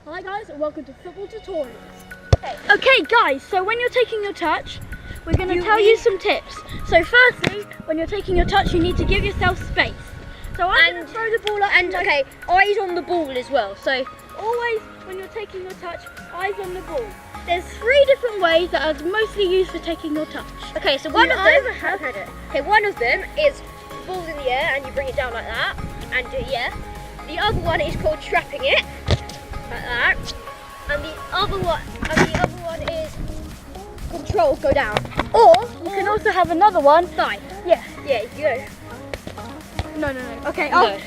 Hi guys, and welcome to Football Tutorials. Okay guys, so when you're taking your touch, we're going to tell you some tips. So firstly, when you're taking your touch, you need to give yourself space. So I'm going to throw the ball up. And okay, eyes on the ball as well. So always when you're taking your touch, eyes on the ball. There's 3 different ways that are mostly used for taking your touch. okay, so one of them is balls in the air and you bring it down like that, and the other one is called trapping it, like that, and the other one is control, go down. Or you can also have another one. Thigh. Yeah. Yeah, you go. No. Okay. No.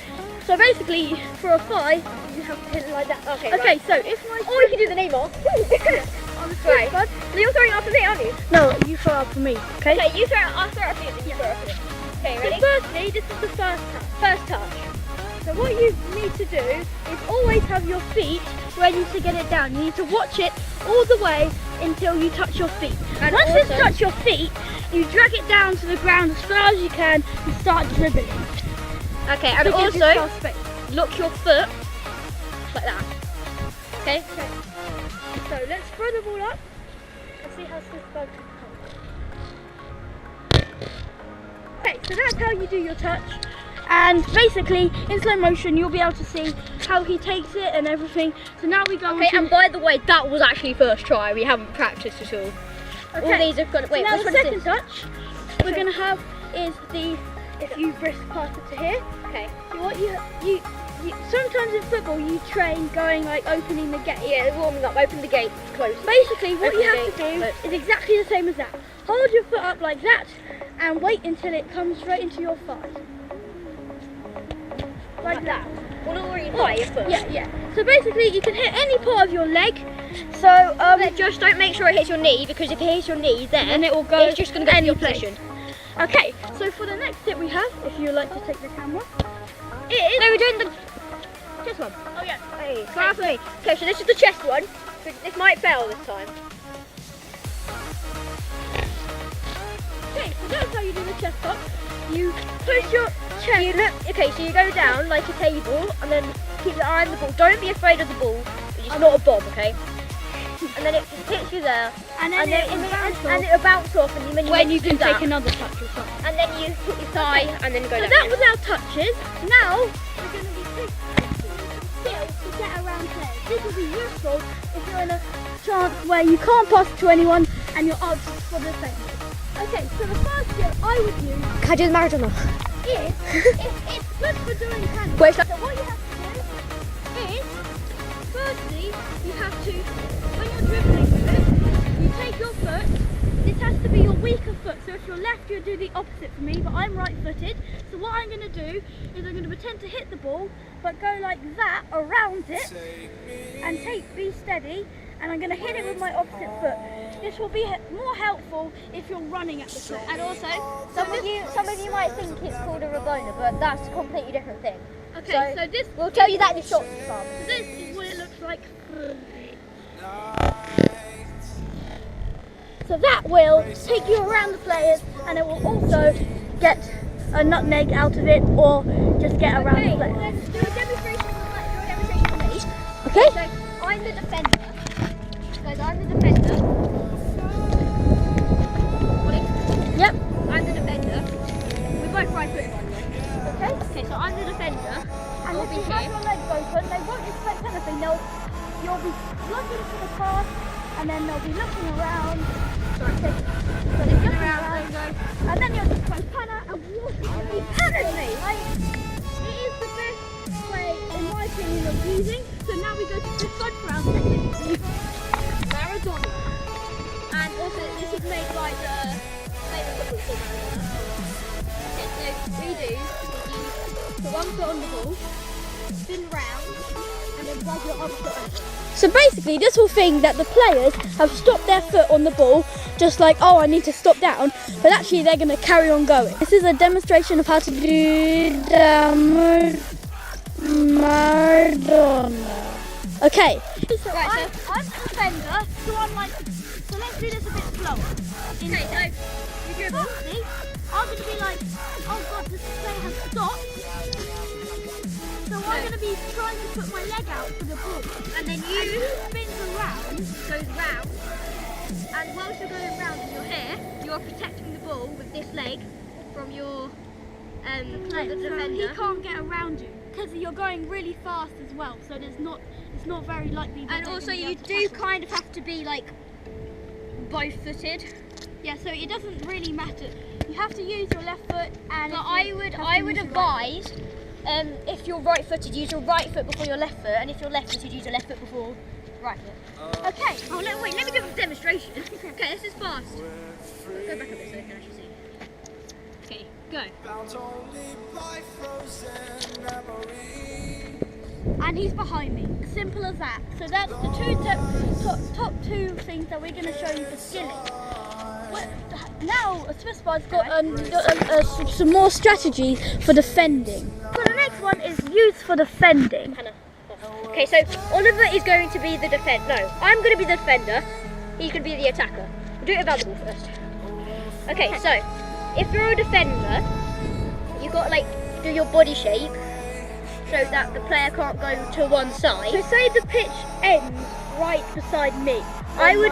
So basically, for a thigh, you have to hit it like that. Okay. Okay. Right. So if my Or you can do the name off. Right. bud. So you're throwing it up for me, aren't you? No, you throw up for me. Okay. Okay, you throw it. I'll throw it up for you. Then you throw it up for me. Okay, So ready? firstly, this is the first touch. So what you need to do is always have your feet ready to get it down. You need to watch it all the way until you touch your feet. And Once also, it's touched your feet, you drag it down to the ground as far as you can and start dribbling. okay, and To give also yourself space. lock your foot like that. Okay. So let's throw the ball up and see how this goes. Okay, so that's how you do your touch. And basically, in slow motion, you'll be able to see how he takes it and everything. So now we go on Okay, to... and by the way, that was actually first try. We haven't practiced at all. Okay. All these have got. Wait, now which the one is second this? touch we're going to have is if you brisk pass it to here. Okay. So what you sometimes in football you train going like opening the gate. Yeah, warming up. Open the gate. Close. Basically, what Open you the have to gate, do is exactly the same as that. Hold your foot up like that and wait until it comes straight into your thigh. Like that. Well, not really high your foot. Yeah. So basically, you can hit any part of your leg. So But just don't make sure it hits your knee, because if it hits your knee, then it will go. it's just going to go to any your place. position. Okay. So for the next tip we have, if you would like to take the camera, No, we're doing the chest one. oh yeah. Hey, come for me. Okay, so this is the chest one. So this might fail this time. Okay, so that's how you do the chest up. You push your chest. Okay, so you go down like a table, and then keep your eye on the ball. Don't be afraid of the ball. It's not a bomb, okay? And then it hits you there, and then it'll bounce off, and then you can take another touch or something. and then you hit your thigh, and then go So down. that was our touches. Now we're going to be taking some skills to get around players. This will be useful if you're in a chance where you can't pass to anyone and you're answering for the same. Okay, so the first skill I would use Can I do the Maradona? is it's good for doing handles. Wait, So what you have to do is, firstly, you have to, when you're dribbling with it, you take your foot. This has to be your weaker foot. So if you're left, you'll do the opposite for me, but I'm right-footed. So what I'm going to do is I'm going to pretend to hit the ball, but go like that around it, and be steady, and I'm going to hit it with my opposite foot. This will be more helpful if you're running at the player. And also, some of you might think it's called a Rabona, but that's a completely different thing. Okay, so this We'll tell you that in the shot to come. So this is what it looks like. So that will take you around the players, and it will also get a nutmeg out of it, or just get around the players. Let's do a demonstration for me. Okay? So I'm the defender. Guys, I'm the defender. Yep. I'm the defender. We both right footed, by the way. Okay. Okay, so I'm the defender. And I'll if be you have here. your legs open, they won't expect anything. You'll be looking for the pass, and then they'll be looking around. Sorry. So they're looking around, and then you'll just play panna and walk in the enemy. It is the best way, in my opinion, of using. So now we go to the front round technically. Maradona. And also, this is made by the favourite football team, Maradona. Okay, so we do, you put one foot on the ball, spin round, and then drag your other foot over. So basically, this will think that the players have stopped their foot on the ball, just like, oh, I need to stop down, but actually they're going to carry on going. This is a demonstration of how to do the Maradona. Okay. So Right, I'm the defender, so I'm like, so let's do this a bit slower. Okay, so you dribble. Firstly, I'm going to be like, oh God, this player has stopped. So I'm going to be trying to put my leg out for the ball. And then you goes round, and whilst you're going round and you're here, you're protecting the ball with this leg from your the defender. He can't get around you because you're going really fast as well. So it's not very likely. And also you do kind of have to be like both-footed. Yeah, so it doesn't really matter. You have to use your left foot, and but I would advise, if you're right-footed, use your right foot before your left foot, and if you're left-footed, use your left foot before right foot. Okay. Oh no, wait. Let me do a demonstration. Okay, this is fast. Go back a bit so I can actually see. Okay, go. And he's behind me. Simple as that. So that's the top two things that we're going to show you for skilling. Now, Swissbar's got some more strategies for defending. So the next one is used for defending. Okay, so Oliver is going to be the defender. No, I'm going to be the defender. He's going to be the attacker. We'll do it without the ball first. Okay, so if you're a defender, you've got to like do your body shape so that the player can't go to one side. So say the pitch ends right beside me. I would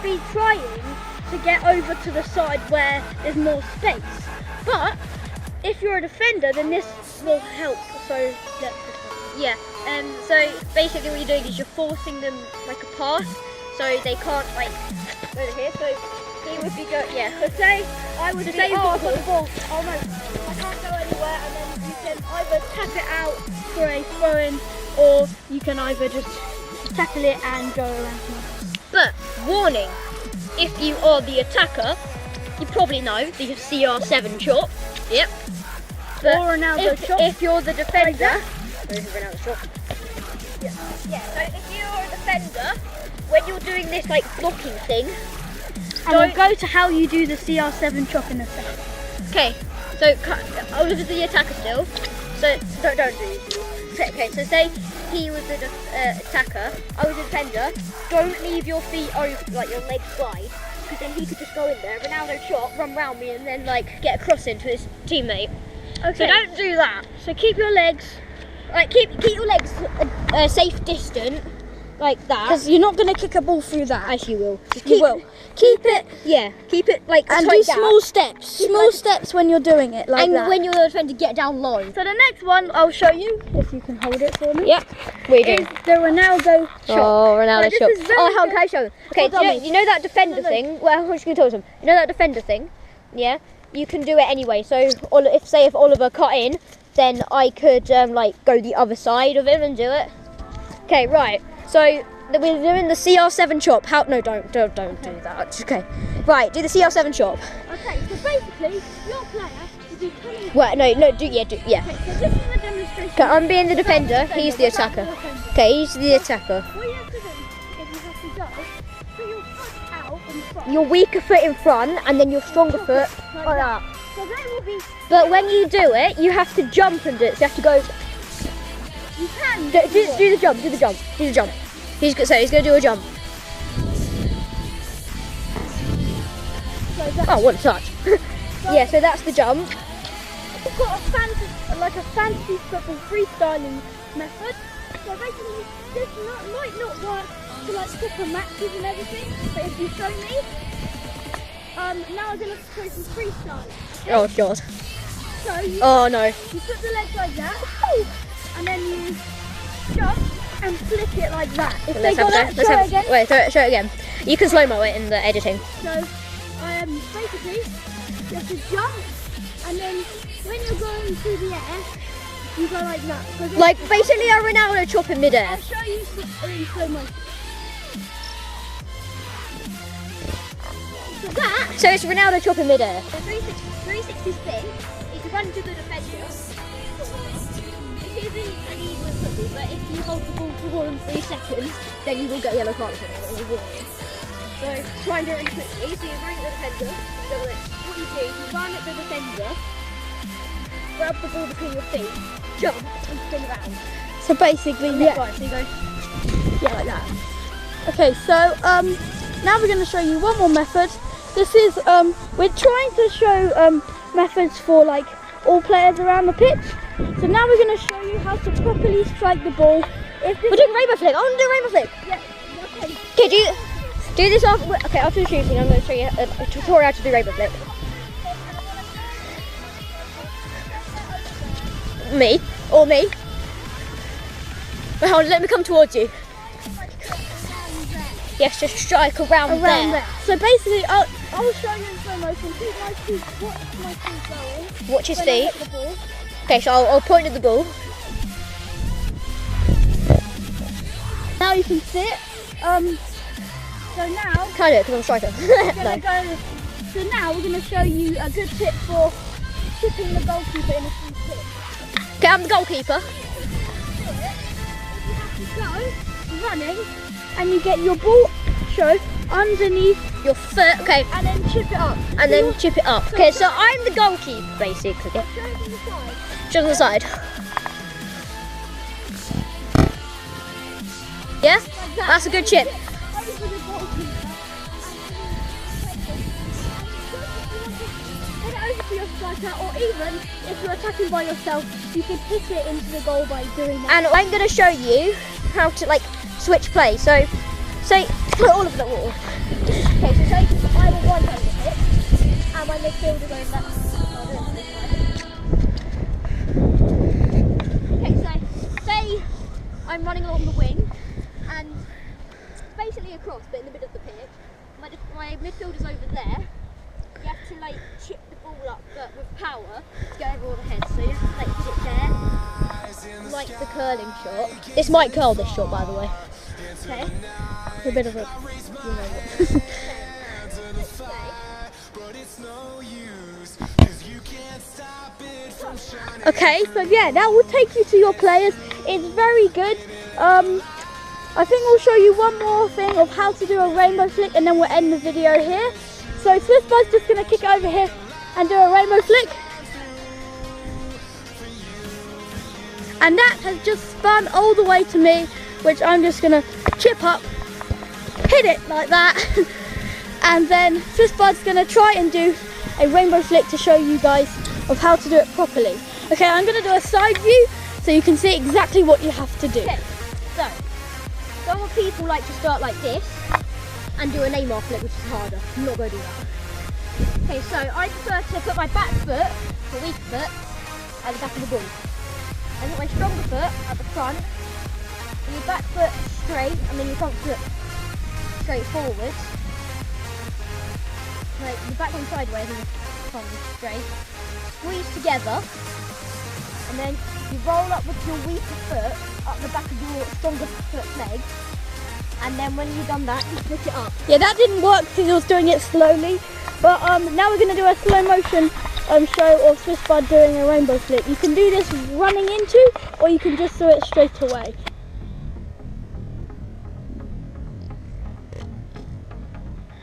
be trying to get over to the side where there's more space. But if you're a defender, then this will help. So yeah. So basically, what you're doing is you're forcing them like a pass, so they can't like over here. So he would be going. Yeah. So say I would say I've got the ball. Oh no, I can't go anywhere, and then you can either tap it out for a throw-in, or you can either just tackle it and go around. But warning, if you are the attacker, you probably know the CR7 chop. Yep. But or Ronaldo chop. If you're the defender, Yeah. so if you're a defender, when you're doing this like blocking thing, and we'll go to how you do the CR7 chop in a second. Okay, so Oliver's the attacker still, so don't do this. Okay, so say he was the attacker, I was the defender. Don't leave your feet over, like your legs wide, because then he could just go in there, Ronaldo shot, run round me, and then like get a cross into his teammate. Okay. So don't do that. So keep your legs, like keep your legs a safe distance, like that. because you're not going to kick a ball through that. As you will. Just You will. Keep it. Yeah. Keep it like. And tight do down. small steps. Small steps when you're doing it, like And that. when you're the defender, get down low. So the next one I'll show you, if you can hold it for me. Yep. What are you doing? Is the Ronaldo shot. Oh, Ronaldo this shot. is very Oh, how good. can I show them? Okay, Hold on, you know that defender thing? Well, I'm just going to tell them. You know that defender thing? Yeah? You can do it anyway. So, if Oliver cut in, then I could like go the other side of him and do it. Okay, right. So, we're doing the CR7 chop. No, don't do that. Okay. Right, do the CR7 chop. Okay, so basically, your player will be coming. Well, no, yeah. Okay, so this is a demonstration. Okay, I'm being the defender. He's the attacker. Okay, he's the attacker. What you have to do is you have to go, put your foot out in front. Your weaker foot in front, and then your stronger foot like that. So they will be. But when you do it, you have to jump and do it. So you have to go. You can Do the jump. Do the jump. He's going to do a jump. Oh, what a touch! Yeah, so that's the jump. We've got a fantasy football freestyling method. So basically, this might not work to like proper matches and everything, but if you show me, now I'm gonna show some freestyling. Okay? Oh god. So you, Oh no. you put the legs like that, and then you jump and flick it like that. If they got it, show it again. Wait, show it again. You can slow-mo it in the editing. So basically, you have to jump, and then when you're going through the air, you go like that. Like basically a Ronaldo chop in mid-air. I'll show you in slow motion. So that. So it's Ronaldo chop in mid-air. The 360 spin is you run to the defender. This isn't an even football, but if you hold the ball for more than 3 seconds, then you will get a yellow card for it. So try and do it really quickly. So you run at the defender. So what you do is you run at the defender, grab the ball between your feet, jump and spin around. So basically, Yeah. Right, so you go like that. Okay, so now we're going to show you one more method. This is we're trying to show methods for like all players around the pitch. So now we're going to show you how to properly strike the ball We're doing rainbow flick. I want to do rainbow flick. Yeah, okay. Okay, do this after. Okay, after the shooting, I'm going to show you a tutorial how to do rainbow flick. Me or me? Wait, hold on, let me come towards you. Yes, just strike around there. So basically, I'll show you in slow motion. Keep my feet, watch my feet going. Watch his When I feet. hit the ball. Okay, so I'll point at the ball. Now you can sit. So now, Can I do it because I'm a striker? No. So now we're going to show you a good tip for chipping the goalkeeper in a free kick. Okay, I'm the goalkeeper. You go running and you get your ball underneath Your foot, okay, and then chip it up. and then chip it up. Okay, so I'm the goalkeeper basically. Show it from the side. Just on the side. Yeah? That's a good chip. Over the goalkeeper. Hit it over to your striker, or even if you're attacking by yourself, you can hit it into the goal by doing that. And I'm going to show you how to like switch play. So, say, put all of the wall. Okay, so say I'm on one side of the pitch, and my midfielder goes that side. Okay, so say I'm running along the wing, and basically across, but in the middle of the pitch. My midfielder's over there. You have to like chip the ball up, but with power to go over all the heads. So you have to like hit it there, like the curling shot. This might curl this shot, by the way. Okay. a bit of a, Okay, so yeah, that will take you to your players. It's very good. I think we'll show you one more thing of how to do a rainbow flick, and then we'll end the video here. So SillioVid's just going to kick it over here and do a rainbow flick. And that has just spun all the way to me, which I'm just going to chip up, hit it like that, and then SillioVid's going to try and do a rainbow flick to show you guys of how to do it properly. Okay, I'm going to do a side view so you can see exactly what you have to do. Okay, so some people like to start like this and do a Neymar flick, which is harder. I'm not going to do that. Okay, so I prefer to put my back foot, the weak foot, at the back of the ball. And put my stronger foot at the front, and your back foot straight, and then your front foot straight forwards. Like the back one sideways and the front one straight. Squeeze together, and then you roll up with your weaker foot up the back of your stronger foot leg. And then when you've done that, you flick it up. Yeah, that didn't work because I was doing it slowly. But now we're going to do a slow motion show of SillioVid doing a rainbow flick. You can do this running into, or you can just do it straight away.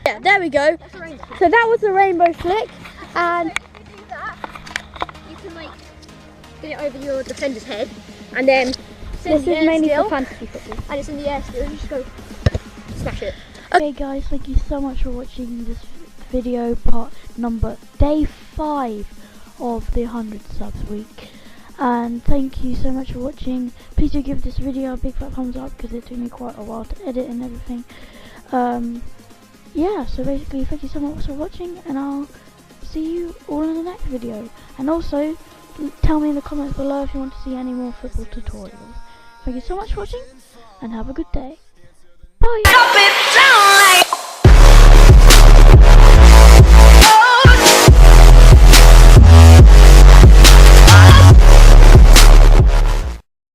Yeah, there we go. So that was the rainbow flick, and If you do that, you can like get it over your defender's head, and then this is mainly for fantasy football. and it's in the air still. You just go smash it. Okay guys, thank you so much for watching this video, day 5 of the 100 subs week, and thank you so much for watching. Please do give this video a big fat thumbs up because it took me quite a while to edit and everything. Yeah, so basically thank you so much for watching, and I'll see you all in the next video. And also tell me in the comments below if you want to see any more football tutorials. Thank you so much for watching, and have a good day. Bye.